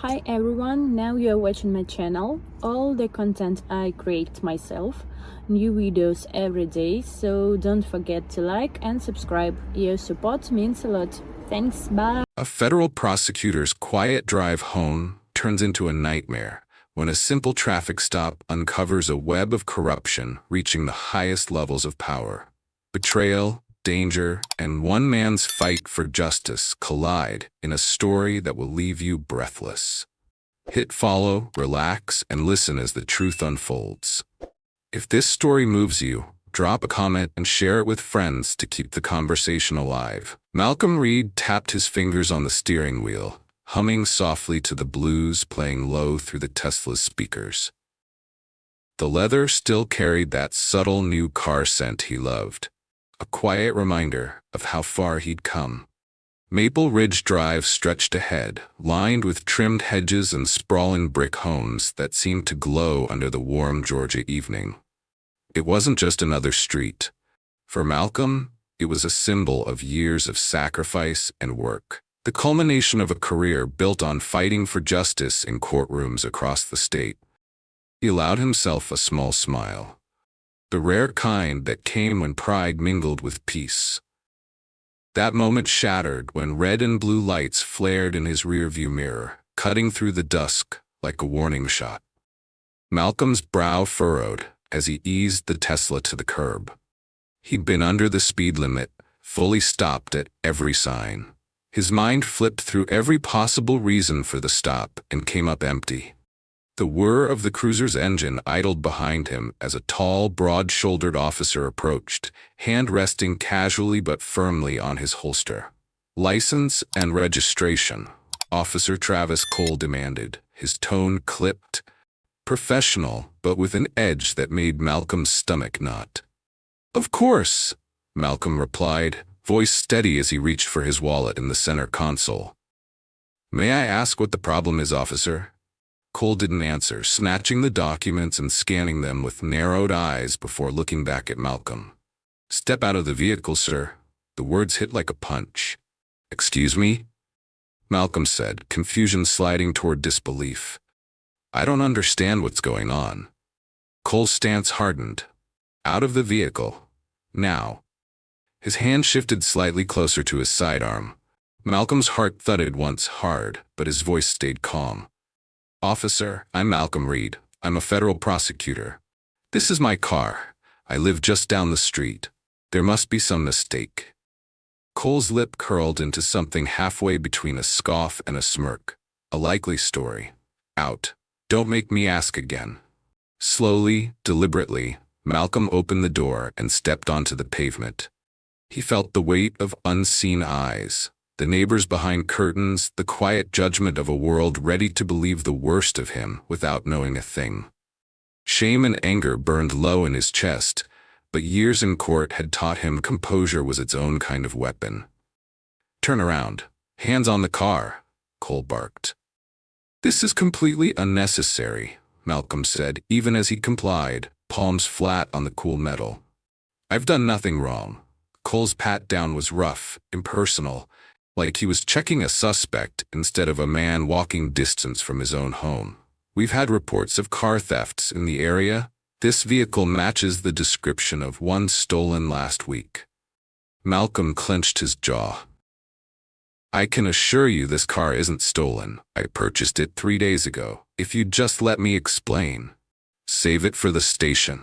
Hi everyone, now you're watching my channel. All the content I create myself, new videos every day, so don't forget to like and subscribe. Your support means a lot. Thanks, bye. A federal prosecutor's quiet drive home turns into a nightmare when a simple traffic stop uncovers a web of corruption reaching the highest levels of power. Betrayal, danger, and one man's fight for justice collide in a story that will leave you breathless. Hit follow, relax, and listen as the truth unfolds. If this story moves you, drop a comment and share it with friends to keep the conversation alive. Malcolm Reed tapped his fingers on the steering wheel, humming softly to the blues playing low through the Tesla's speakers. The leather still carried that subtle new car scent he loved, a quiet reminder of how far he'd come. Maple Ridge Drive stretched ahead, lined with trimmed hedges and sprawling brick homes that seemed to glow under the warm Georgia evening. It wasn't just another street. For Malcolm, it was a symbol of years of sacrifice and work, the culmination of a career built on fighting for justice in courtrooms across the state. He allowed himself a small smile, the rare kind that came when pride mingled with peace. That moment shattered when red and blue lights flared in his rearview mirror, cutting through the dusk like a warning shot. Malcolm's brow furrowed as he eased the Tesla to the curb. He'd been under the speed limit, fully stopped at every sign. His mind flipped through every possible reason for the stop and came up empty. The whir of the cruiser's engine idled behind him as a tall, broad-shouldered officer approached, hand resting casually but firmly on his holster. "License and registration," Officer Travis Cole demanded, his tone clipped, professional, but with an edge that made Malcolm's stomach knot. "Of course," Malcolm replied, voice steady as he reached for his wallet in the center console. "May I ask what the problem is, officer?" Cole didn't answer, snatching the documents and scanning them with narrowed eyes before looking back at Malcolm. "Step out of the vehicle, sir." The words hit like a punch. "Excuse me?" Malcolm said, confusion sliding toward disbelief. "I don't understand what's going on." Cole's stance hardened. "Out of the vehicle. Now." His hand shifted slightly closer to his sidearm. Malcolm's heart thudded once hard, but his voice stayed calm. "Officer, I'm Malcolm Reed. I'm a federal prosecutor. This is my car. I live just down the street. There must be some mistake." Cole's lip curled into something halfway between a scoff and a smirk. "A likely story. Out. Don't make me ask again." Slowly, deliberately, Malcolm opened the door and stepped onto the pavement. He felt the weight of unseen eyes, the neighbors behind curtains, the quiet judgment of a world ready to believe the worst of him without knowing a thing. Shame and anger burned low in his chest, but years in court had taught him composure was its own kind of weapon. "Turn around. Hands on the car," Cole barked. "This is completely unnecessary," Malcolm said, even as he complied, palms flat on the cool metal. "I've done nothing wrong." Cole's pat-down was rough, impersonal, like he was checking a suspect instead of a man walking distance from his own home. "We've had reports of car thefts in the area. This vehicle matches the description of one stolen last week." Malcolm clenched his jaw. "I can assure you this car isn't stolen. I purchased it 3 days ago. If you'd just let me explain." "Save it for the station."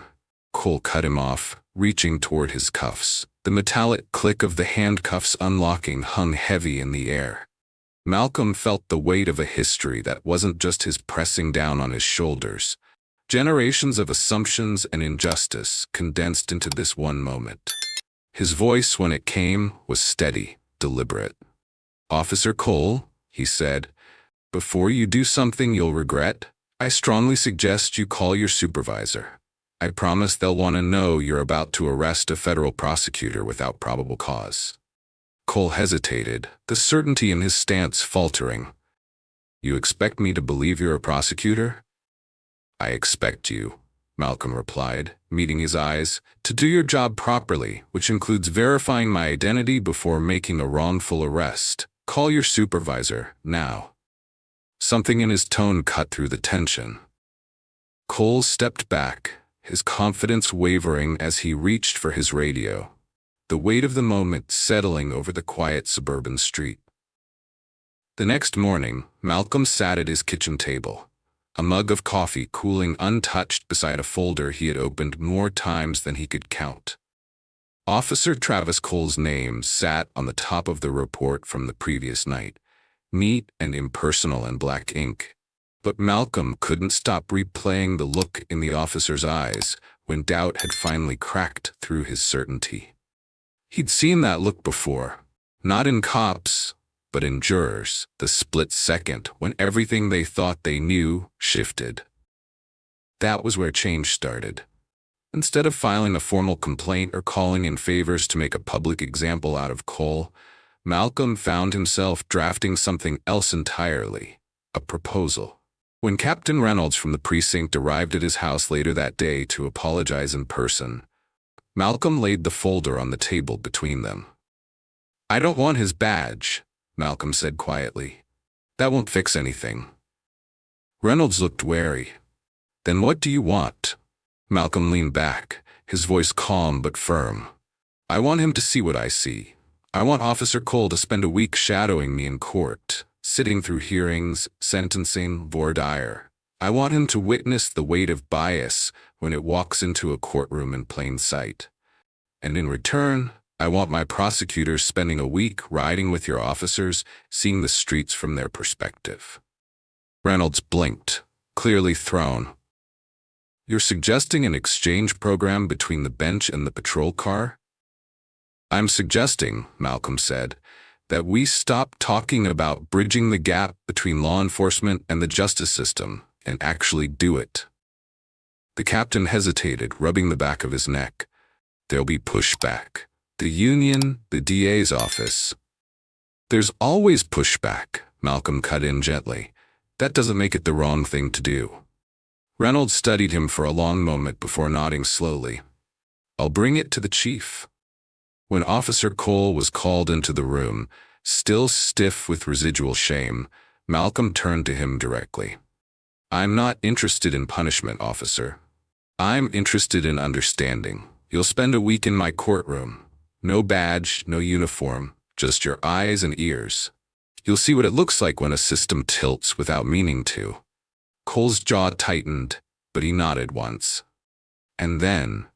Cole cut him off, reaching toward his cuffs. The metallic click of the handcuffs unlocking hung heavy in the air. Malcolm felt the weight of a history that wasn't just his pressing down on his shoulders. Generations of assumptions and injustice condensed into this one moment. His voice, when it came, was steady, deliberate. "Officer Cole," he said, "before you do something you'll regret, I strongly suggest you call your supervisor. I promise they'll want to know you're about to arrest a federal prosecutor without probable cause." Cole hesitated, the certainty in his stance faltering. "You expect me to believe you're a prosecutor?" "I expect you," Malcolm replied, meeting his eyes, "to do your job properly, which includes verifying my identity before making a wrongful arrest. Call your supervisor, now." Something in his tone cut through the tension. Cole stepped back, his confidence wavering as he reached for his radio, the weight of the moment settling over the quiet suburban street. The next morning, Malcolm sat at his kitchen table, a mug of coffee cooling untouched beside a folder he had opened more times than he could count. Officer Travis Cole's name sat on the top of the report from the previous night, neat and impersonal in black ink. But Malcolm couldn't stop replaying the look in the officer's eyes when doubt had finally cracked through his certainty. He'd seen that look before, not in cops, but in jurors, the split second when everything they thought they knew shifted. That was where change started. Instead of filing a formal complaint or calling in favors to make a public example out of Cole, Malcolm found himself drafting something else entirely, a proposal. When Captain Reynolds from the precinct arrived at his house later that day to apologize in person, Malcolm laid the folder on the table between them. "I don't want his badge," Malcolm said quietly. "That won't fix anything." Reynolds looked wary. "Then what do you want?" Malcolm leaned back, his voice calm but firm. "I want him to see what I see. I want Officer Cole to spend a week shadowing me in court, sitting through hearings, sentencing, voir dire. I want him to witness the weight of bias when it walks into a courtroom in plain sight. And in return, I want my prosecutors spending a week riding with your officers, seeing the streets from their perspective." Reynolds blinked, clearly thrown. "You're suggesting an exchange program between the bench and the patrol car?" "I'm suggesting," Malcolm said, "that we stop talking about bridging the gap between law enforcement and the justice system and actually do it." The captain hesitated, rubbing the back of his neck. "There'll be pushback. The union, the DA's office." "There's always pushback," Malcolm cut in gently. "That doesn't make it the wrong thing to do." Reynolds studied him for a long moment before nodding slowly. "I'll bring it to the chief." When Officer Cole was called into the room, still stiff with residual shame, Malcolm turned to him directly. "I'm not interested in punishment, officer. I'm interested in understanding. You'll spend a week in my courtroom. No badge, no uniform, just your eyes and ears. You'll see what it looks like when a system tilts without meaning to." Cole's jaw tightened, but he nodded once. And then,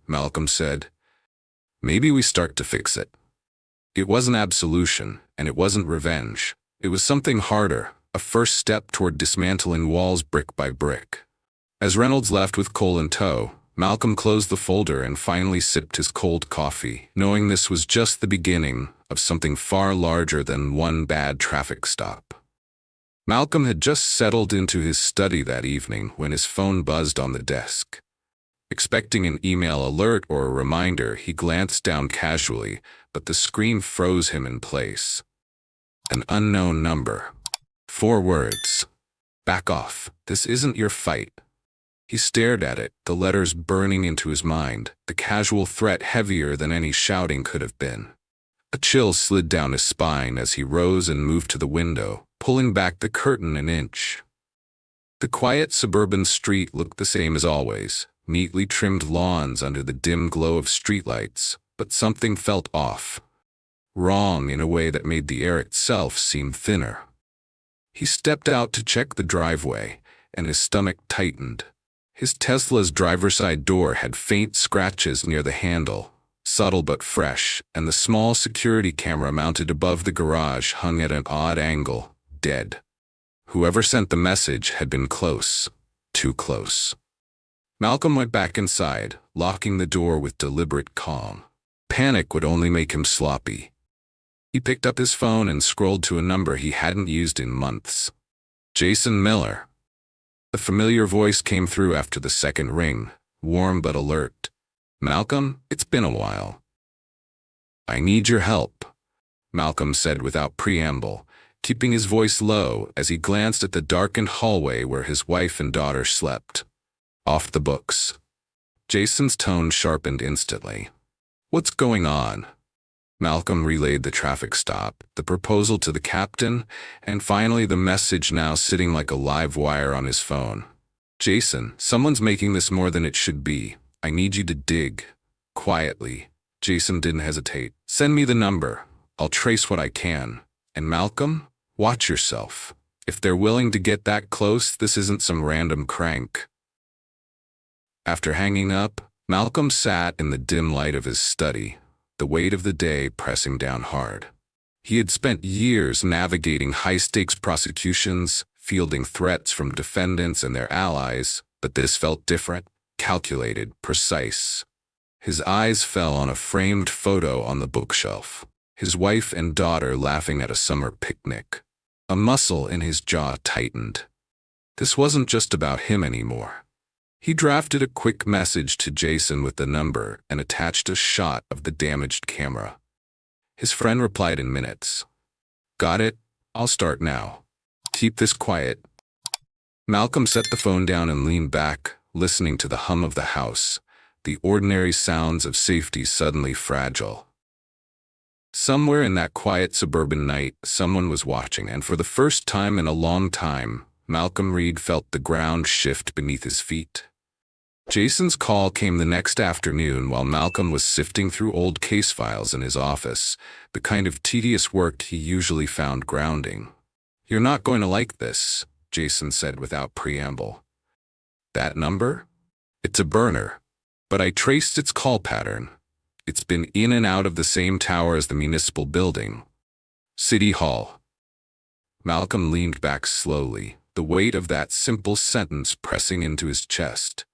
Malcolm said, "maybe we start to fix it." It wasn't absolution, and it wasn't revenge. It was something harder, a first step toward dismantling walls brick by brick. As Reynolds left with Cole in tow, Malcolm closed the folder and finally sipped his cold coffee, knowing this was just the beginning of something far larger than one bad traffic stop. Malcolm had just settled into his study that evening when his phone buzzed on the desk. Expecting an email alert or a reminder, he glanced down casually, but the screen froze him in place. An unknown number. 4 words. "Back off. This isn't your fight." He stared at it, the letters burning into his mind, the casual threat heavier than any shouting could have been. A chill slid down his spine as he rose and moved to the window, pulling back the curtain an inch. The quiet suburban street looked the same as always, neatly trimmed lawns under the dim glow of streetlights, but something felt off. Wrong in a way that made the air itself seem thinner. He stepped out to check the driveway, and his stomach tightened. His Tesla's driver's side door had faint scratches near the handle, subtle but fresh, and the small security camera mounted above the garage hung at an odd angle, dead. Whoever sent the message had been close, too close. Malcolm went back inside, locking the door with deliberate calm. Panic would only make him sloppy. He picked up his phone and scrolled to a number he hadn't used in months. Jason Miller. A familiar voice came through after the second ring, warm but alert. "Malcolm, it's been a while." "I need your help," Malcolm said without preamble, keeping his voice low as he glanced at the darkened hallway where his wife and daughter slept. "Off the books." Jason's tone sharpened instantly. "What's going on?" Malcolm relayed the traffic stop, the proposal to the captain, and finally the message now sitting like a live wire on his phone. Jason, someone's making this more than it should be. I need you to dig. Quietly. Jason didn't hesitate. Send me the number. I'll trace what I can. And Malcolm, watch yourself. If they're willing to get that close, this isn't some random crank. After hanging up, Malcolm sat in the dim light of his study, the weight of the day pressing down hard. He had spent years navigating high-stakes prosecutions, fielding threats from defendants and their allies, but this felt different, calculated, precise. His eyes fell on a framed photo on the bookshelf, his wife and daughter laughing at a summer picnic. A muscle in his jaw tightened. This wasn't just about him anymore. He drafted a quick message to Jason with the number and attached a shot of the damaged camera. His friend replied in minutes. Got it? I'll start now. Keep this quiet. Malcolm set the phone down and leaned back, listening to the hum of the house, the ordinary sounds of safety suddenly fragile. Somewhere in that quiet suburban night, someone was watching, and for the first time in a long time, Malcolm Reed felt the ground shift beneath his feet. Jason's call came the next afternoon while Malcolm was sifting through old case files in his office, the kind of tedious work he usually found grounding. You're not going to like this, Jason said without preamble. That number? It's a burner. But I traced its call pattern. It's been in and out of the same tower as the municipal building. City Hall. Malcolm leaned back slowly, the weight of that simple sentence pressing into his chest.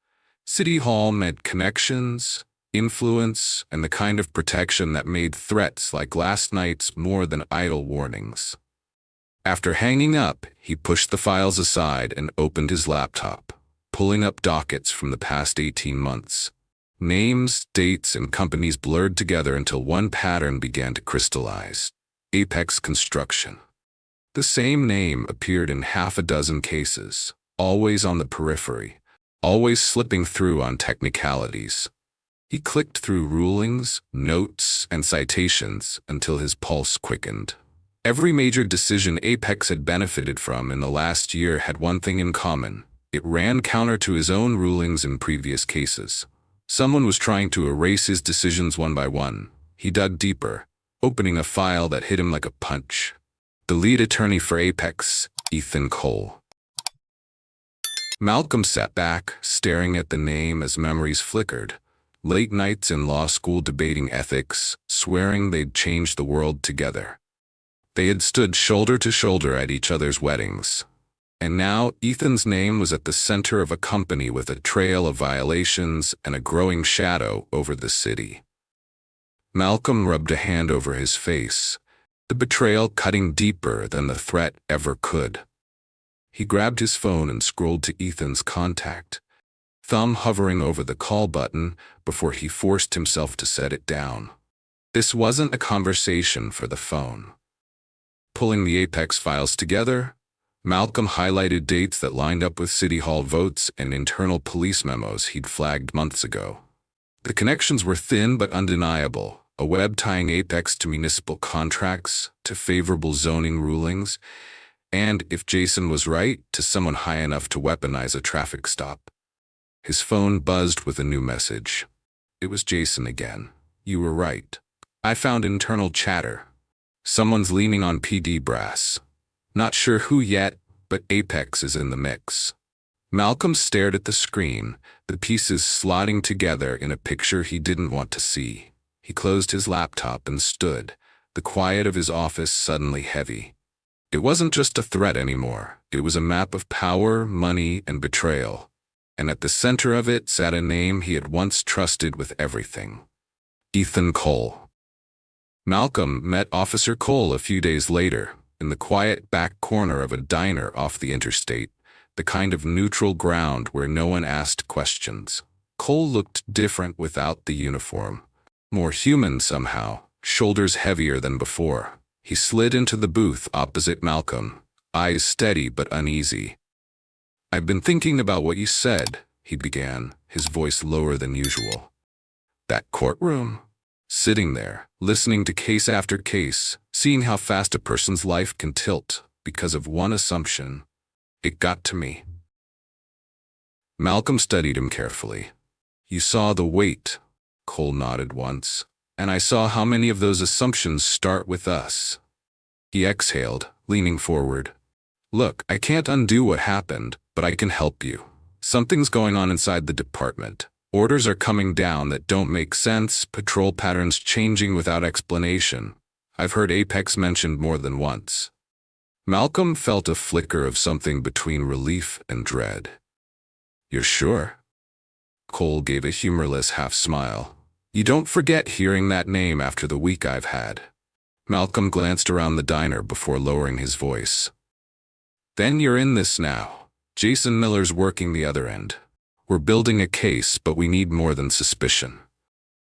City Hall meant connections, influence, and the kind of protection that made threats like last night's more than idle warnings. After hanging up, he pushed the files aside and opened his laptop, pulling up dockets from the past 18 months. Names, dates, and companies blurred together until one pattern began to crystallize. Apex Construction. The same name appeared in half a dozen cases, always on the periphery, always slipping through on technicalities. He clicked through rulings, notes, and citations until his pulse quickened. Every major decision Apex had benefited from in the last year had one thing in common. It ran counter to his own rulings in previous cases. Someone was trying to erase his decisions one by one. He dug deeper, opening a file that hit him like a punch. The lead attorney for Apex, Ethan Cole. Malcolm sat back, staring at the name as memories flickered. Late nights in law school debating ethics, swearing they'd change the world together. They had stood shoulder to shoulder at each other's weddings. And now, Ethan's name was at the center of a company with a trail of violations and a growing shadow over the city. Malcolm rubbed a hand over his face, the betrayal cutting deeper than the threat ever could. He grabbed his phone and scrolled to Ethan's contact, thumb hovering over the call button before he forced himself to set it down. This wasn't a conversation for the phone. Pulling the Apex files together, Malcolm highlighted dates that lined up with City Hall votes and internal police memos he'd flagged months ago. The connections were thin but undeniable, a web tying Apex to municipal contracts, to favorable zoning rulings, and, if Jason was right, to someone high enough to weaponize a traffic stop. His phone buzzed with a new message. It was Jason again. You were right. I found internal chatter. Someone's leaning on PD brass. Not sure who yet, but Apex is in the mix. Malcolm stared at the screen, the pieces slotting together in a picture he didn't want to see. He closed his laptop and stood, the quiet of his office suddenly heavy. It wasn't just a threat anymore. It was a map of power, money, and betrayal. And at the center of it sat a name he had once trusted with everything. Ethan Cole. Malcolm met Officer Cole a few days later, in the quiet back corner of a diner off the interstate, the kind of neutral ground where no one asked questions. Cole looked different without the uniform. More human somehow, shoulders heavier than before. He slid into the booth opposite Malcolm, eyes steady but uneasy. I've been thinking about what you said, he began, his voice lower than usual. That courtroom? Sitting there, listening to case after case, seeing how fast a person's life can tilt because of one assumption, it got to me. Malcolm studied him carefully. You saw the weight, Cole nodded once, and I saw how many of those assumptions start with us. He exhaled, leaning forward. Look, I can't undo what happened, but I can help you. Something's going on inside the department. Orders are coming down that don't make sense, patrol patterns changing without explanation. I've heard Apex mentioned more than once. Malcolm felt a flicker of something between relief and dread. You're sure? Cole gave a humorless half-smile. You don't forget hearing that name after the week I've had. Malcolm glanced around the diner before lowering his voice. Then you're in this now. Jason Miller's working the other end. We're building a case, but we need more than suspicion.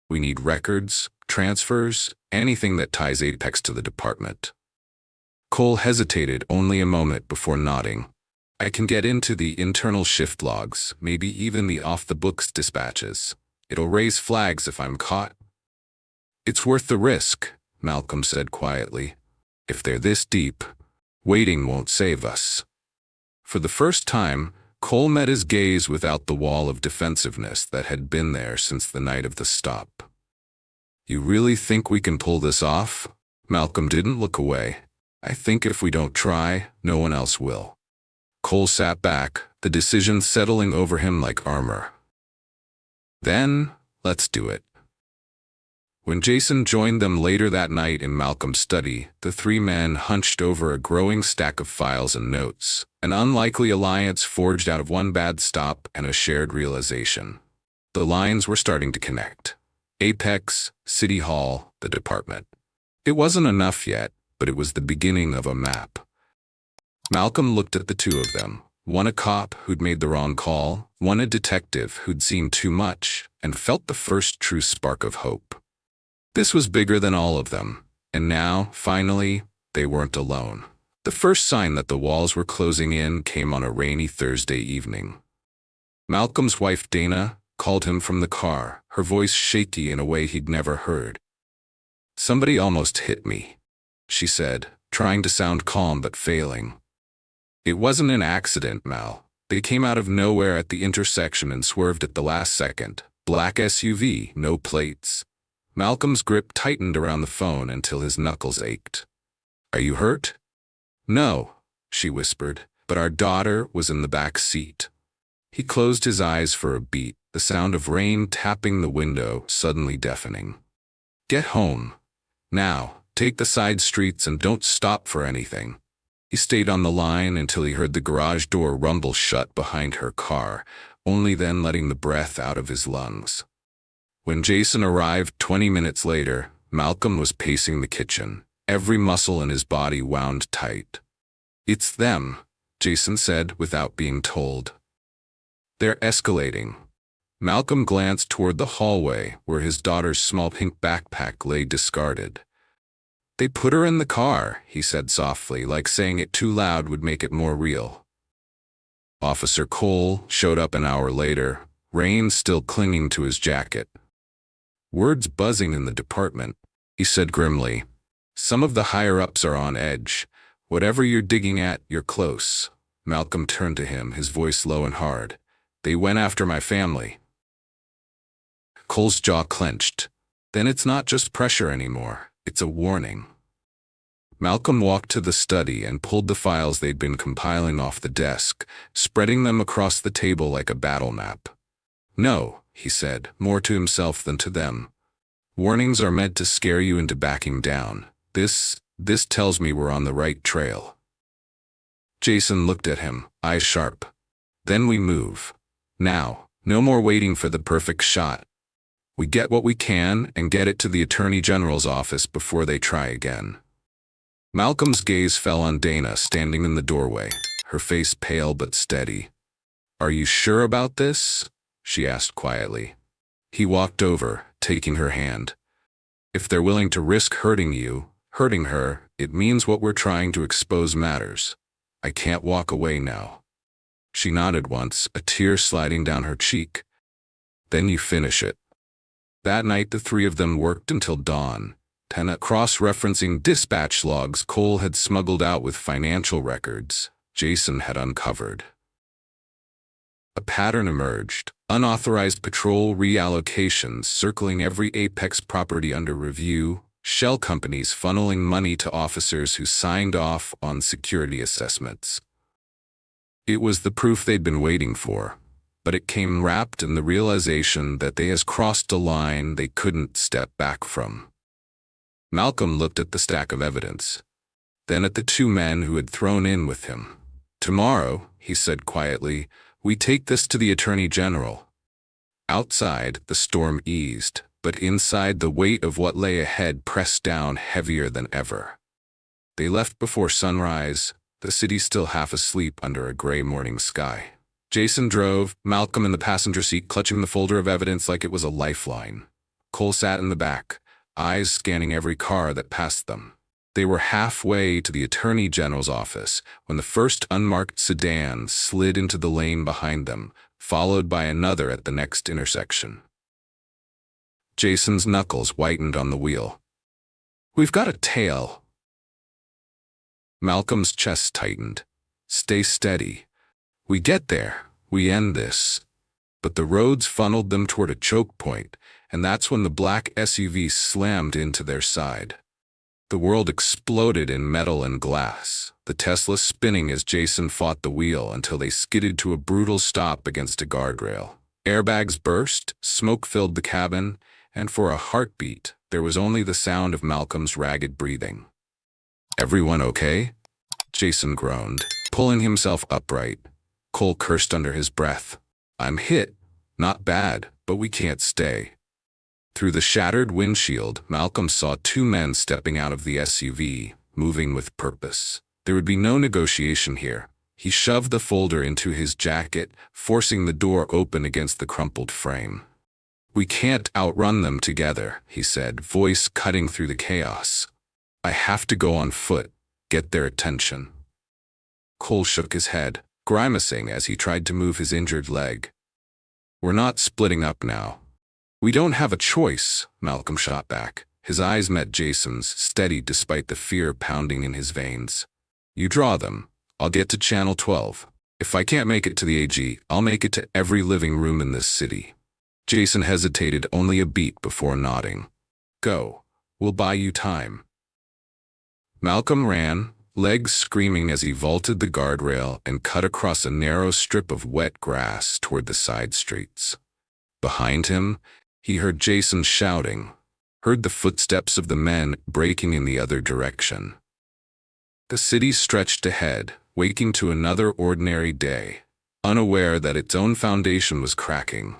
We need records, transfers, anything that ties Apex to the department. Cole hesitated only a moment before nodding. I can get into the internal shift logs, maybe even the off-the-books dispatches. It'll raise flags if I'm caught. It's worth the risk, Malcolm said quietly. If they're this deep, waiting won't save us. For the first time, Cole met his gaze without the wall of defensiveness that had been there since the night of the stop. You really think we can pull this off? Malcolm didn't look away. I think if we don't try, no one else will. Cole sat back, the decision settling over him like armor. Then, let's do it. When Jason joined them later that night in Malcolm's study, the three men hunched over a growing stack of files and notes, an unlikely alliance forged out of one bad stop and a shared realization. The lines were starting to connect. Apex, City Hall, the department. It wasn't enough yet, but it was the beginning of a map. Malcolm looked at the two of them, one a cop who'd made the wrong call, one a detective who'd seen too much, and felt the first true spark of hope. This was bigger than all of them, and now, finally, they weren't alone. The first sign that the walls were closing in came on a rainy Thursday evening. Malcolm's wife Dana called him from the car, her voice shaky in a way he'd never heard. Somebody almost hit me, she said, trying to sound calm but failing. It wasn't an accident, Mal. They came out of nowhere at the intersection and swerved at the last second. Black SUV, no plates. Malcolm's grip tightened around the phone until his knuckles ached. Are you hurt? No, she whispered, but our daughter was in the back seat. He closed his eyes for a beat, the sound of rain tapping the window suddenly deafening. Get home. Now, take the side streets and don't stop for anything. He stayed on the line until he heard the garage door rumble shut behind her car, only then letting the breath out of his lungs. When Jason arrived 20 minutes later, Malcolm was pacing the kitchen, every muscle in his body wound tight. It's them, Jason said without being told. They're escalating. Malcolm glanced toward the hallway where his daughter's small pink backpack lay discarded. They put her in the car, he said softly, like saying it too loud would make it more real. Officer Cole showed up an hour later, rain still clinging to his jacket. Words buzzing in the department, he said grimly. Some of the higher-ups are on edge. Whatever you're digging at, you're close. Malcolm turned to him, his voice low and hard. They went after my family. Cole's jaw clenched. Then it's not just pressure anymore. It's a warning. Malcolm walked to the study and pulled the files they'd been compiling off the desk, spreading them across the table like a battle map. No, he said, more to himself than to them. Warnings are meant to scare you into backing down. This tells me we're on the right trail. Jason looked at him, eyes sharp. Then we move. Now, no more waiting for the perfect shot. We get what we can and get it to the Attorney General's office before they try again. Malcolm's gaze fell on Dana standing in the doorway, her face pale but steady. Are you sure about this? She asked quietly. He walked over, taking her hand. If they're willing to risk hurting you, hurting her, it means what we're trying to expose matters. I can't walk away now. She nodded once, a tear sliding down her cheek. Then you finish it. That night, the three of them worked until dawn. Cross-referencing dispatch logs Cole had smuggled out with financial records Jason had uncovered. A pattern emerged. Unauthorized patrol reallocations circling every Apex property under review, shell companies funneling money to officers who signed off on security assessments. It was the proof they'd been waiting for, but it came wrapped in the realization that they had crossed a line they couldn't step back from. Malcolm looked at the stack of evidence, then at the two men who had thrown in with him. "Tomorrow," he said quietly, "we take this to the Attorney General." Outside, the storm eased, but inside the weight of what lay ahead pressed down heavier than ever. They left before sunrise, the city still half asleep under a gray morning sky. Jason drove, Malcolm in the passenger seat clutching the folder of evidence like it was a lifeline. Cole sat in the back, eyes scanning every car that passed them. They were halfway to the Attorney General's office when the first unmarked sedan slid into the lane behind them, followed by another at the next intersection. Jason's knuckles whitened on the wheel. "We've got a tail." Malcolm's chest tightened. "Stay steady. We get there. We end this." But the roads funneled them toward a choke point, and that's when the black SUV slammed into their side. The world exploded in metal and glass, the Tesla spinning as Jason fought the wheel until they skidded to a brutal stop against a guardrail. Airbags burst, smoke filled the cabin, and for a heartbeat, there was only the sound of Malcolm's ragged breathing. "Everyone okay?" Jason groaned, pulling himself upright. Cole cursed under his breath. "I'm hit. Not bad, but we can't stay." Through the shattered windshield, Malcolm saw two men stepping out of the SUV, moving with purpose. There would be no negotiation here. He shoved the folder into his jacket, forcing the door open against the crumpled frame. "We can't outrun them together," he said, voice cutting through the chaos. "I have to go on foot, get their attention." Cole shook his head, grimacing as he tried to move his injured leg. "We're not splitting up now." "We don't have a choice," Malcolm shot back. His eyes met Jason's, steady despite the fear pounding in his veins. "You draw them. I'll get to Channel 12. If I can't make it to the AG, I'll make it to every living room in this city." Jason hesitated only a beat before nodding. "Go. We'll buy you time." Malcolm ran, legs screaming as he vaulted the guardrail and cut across a narrow strip of wet grass toward the side streets. Behind him, he heard Jason shouting, heard the footsteps of the men breaking in the other direction. The city stretched ahead, waking to another ordinary day, unaware that its own foundation was cracking.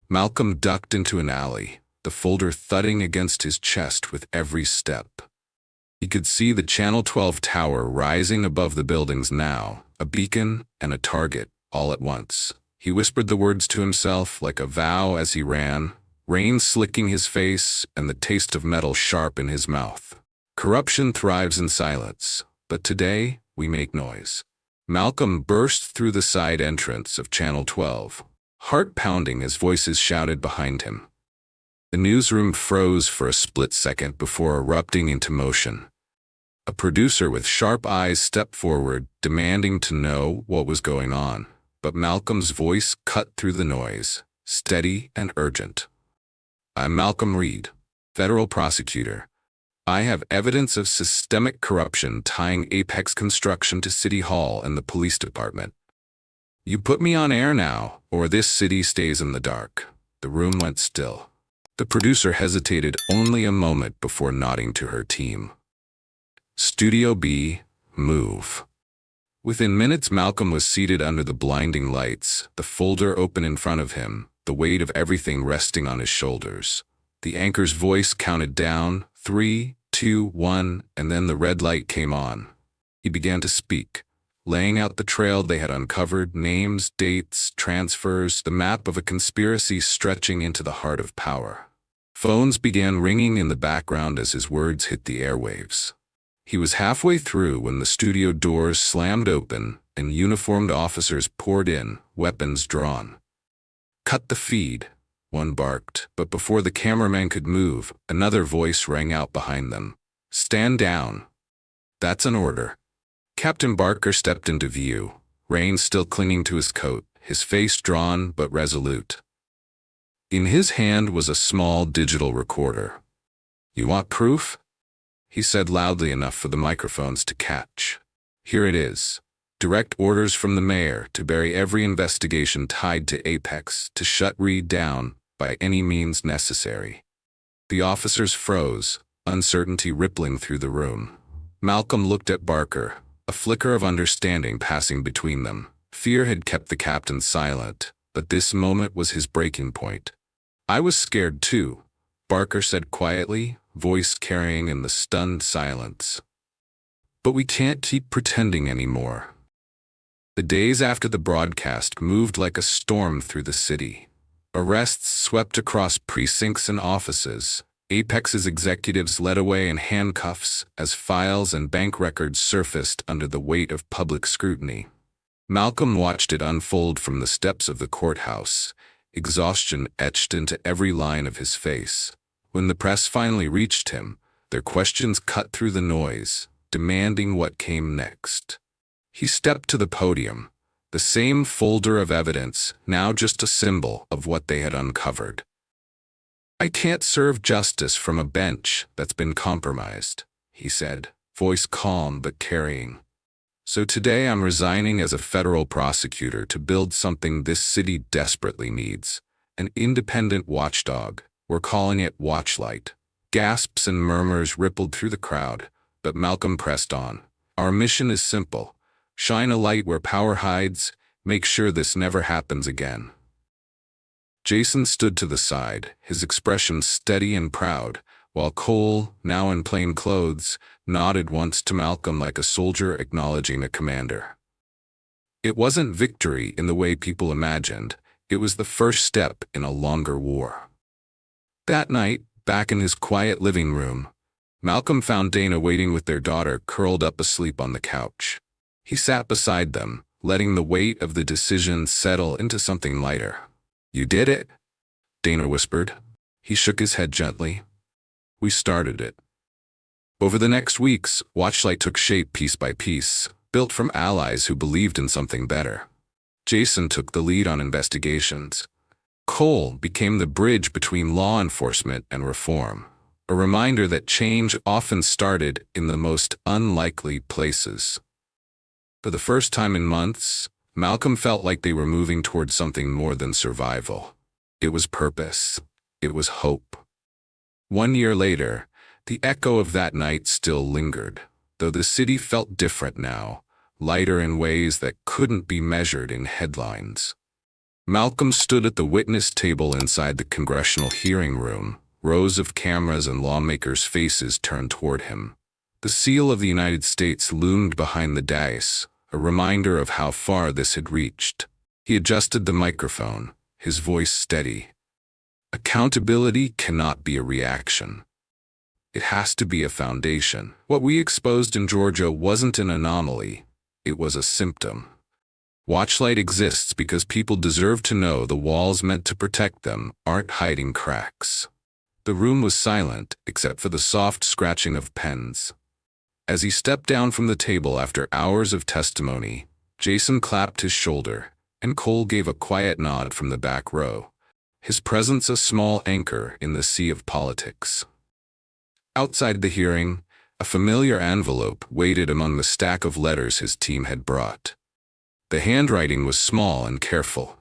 Malcolm ducked into an alley, the folder thudding against his chest with every step. He could see the Channel 12 tower rising above the buildings now, a beacon and a target, all at once. He whispered the words to himself like a vow as he ran, rain slicking his face and the taste of metal sharp in his mouth. Corruption thrives in silence, but today we make noise. Malcolm burst through the side entrance of Channel 12, heart pounding as voices shouted behind him. The newsroom froze for a split second before erupting into motion. A producer with sharp eyes stepped forward, demanding to know what was going on. But Malcolm's voice cut through the noise, steady and urgent. "I'm Malcolm Reed, federal prosecutor. I have evidence of systemic corruption tying Apex Construction to City Hall and the police department. You put me on air now, or this city stays in the dark." The room went still. The producer hesitated only a moment before nodding to her team. "Studio B, move." Within minutes, Malcolm was seated under the blinding lights, the folder open in front of him, the weight of everything resting on his shoulders. The anchor's voice counted down, 3, 2, 1, and then the red light came on. He began to speak, laying out the trail they had uncovered, names, dates, transfers, the map of a conspiracy stretching into the heart of power. Phones began ringing in the background as his words hit the airwaves. He was halfway through when the studio doors slammed open and uniformed officers poured in, weapons drawn. "Cut the feed. one barked, but before the cameraman could move, another voice rang out behind them. "Stand down." "That's an order." Captain Barker stepped into view, rein still clinging to his coat, his face drawn but resolute. In his hand was a small digital recorder. "You want proof?" he said loudly enough for the microphones to catch. "Here it is. Direct orders from the mayor to bury every investigation tied to Apex, to shut Reed down by any means necessary." The officers froze, uncertainty rippling through the room. Malcolm looked at Barker, a flicker of understanding passing between them. Fear had kept the captain silent, but this moment was his breaking point. "I was scared too," Barker said quietly, voice carrying in the stunned silence. "But we can't keep pretending anymore." The days after the broadcast moved like a storm through the city. Arrests swept across precincts and offices. Apex's executives led away in handcuffs as files and bank records surfaced under the weight of public scrutiny. Malcolm watched it unfold from the steps of the courthouse, exhaustion etched into every line of his face. When the press finally reached him, their questions cut through the noise, demanding what came next. He stepped to the podium, the same folder of evidence, now just a symbol of what they had uncovered. "I can't serve justice from a bench that's been compromised," he said, voice calm but carrying. "So today I'm resigning as a federal prosecutor to build something this city desperately needs, an independent watchdog. We're calling it Watchlight." Gasps and murmurs rippled through the crowd, but Malcolm pressed on. "Our mission is simple. Shine a light where power hides. Make sure this never happens again." Jason stood to the side, his expression steady and proud, while Cole, now in plain clothes, nodded once to Malcolm like a soldier acknowledging a commander. It wasn't victory in the way people imagined. It was the first step in a longer war. That night, back in his quiet living room, Malcolm found Dana waiting with their daughter curled up asleep on the couch. He sat beside them, letting the weight of the decision settle into something lighter. "You did it?" Dana whispered. He shook his head gently. "We started it." Over the next weeks, Watchlight took shape piece by piece, built from allies who believed in something better. Jason took the lead on investigations. Cole became the bridge between law enforcement and reform, a reminder that change often started in the most unlikely places. For the first time in months, Malcolm felt like they were moving towards something more than survival. It was purpose. It was hope. 1 year later, the echo of that night still lingered, though the city felt different now, lighter in ways that couldn't be measured in headlines. Malcolm stood at the witness table inside the congressional hearing room, rows of cameras and lawmakers' faces turned toward him. The seal of the United States loomed behind the dais, a reminder of how far this had reached. He adjusted the microphone, his voice steady. "Accountability cannot be a reaction. It has to be a foundation. What we exposed in Georgia wasn't an anomaly. It was a symptom. Watchlight exists because people deserve to know the walls meant to protect them aren't hiding cracks." The room was silent, except for the soft scratching of pens. As he stepped down from the table after hours of testimony, Jason clapped his shoulder, and Cole gave a quiet nod from the back row, his presence a small anchor in the sea of politics. Outside the hearing, a familiar envelope waited among the stack of letters his team had brought. The handwriting was small and careful.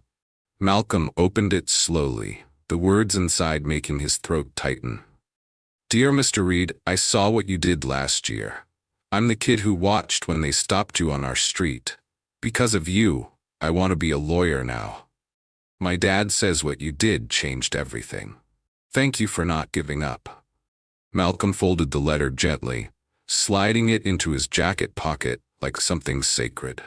Malcolm opened it slowly, the words inside making his throat tighten. "Dear Mr. Reed, I saw what you did last year. I'm the kid who watched when they stopped you on our street. Because of you, I want to be a lawyer now. My dad says what you did changed everything. Thank you for not giving up." Malcolm folded the letter gently, sliding it into his jacket pocket like something sacred.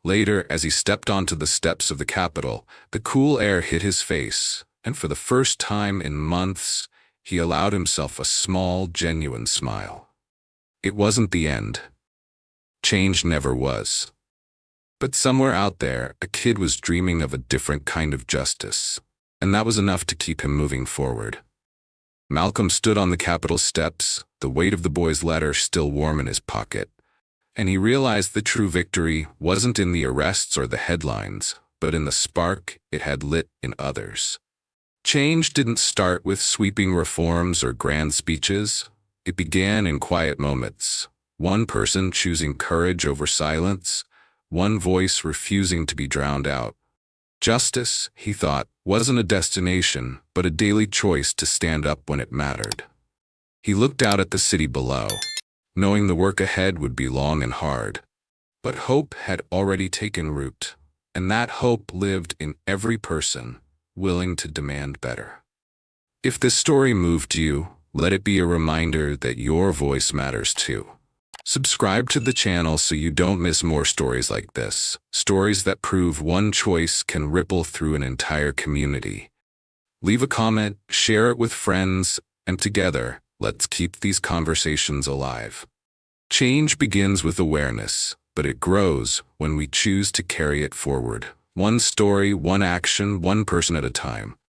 Later, as he stepped onto the steps of the Capitol, the cool air hit his face, and for the first time in months, he allowed himself a small, genuine smile. It wasn't the end. Change never was. But somewhere out there, a kid was dreaming of a different kind of justice. and that was enough to keep him moving forward. Malcolm stood on the Capitol steps, the weight of the boy's letter still warm in his pocket, and he realized the true victory wasn't in the arrests or the headlines, but in the spark it had lit in others. Change didn't start with sweeping reforms or grand speeches. It began in quiet moments. One person choosing courage over silence, one voice refusing to be drowned out. Justice, he thought, wasn't a destination, but a daily choice to stand up when it mattered. He looked out at the city below, knowing the work ahead would be long and hard. But hope had already taken root, and that hope lived in every person willing to demand better. If this story moved you, let it be a reminder that your voice matters too. Subscribe to the channel so you don't miss more stories like this, stories that prove one choice can ripple through an entire community. Leave a comment, share it with friends, and together, let's keep these conversations alive. Change begins with awareness, but it grows when we choose to carry it forward. One story, one action, one person at a time.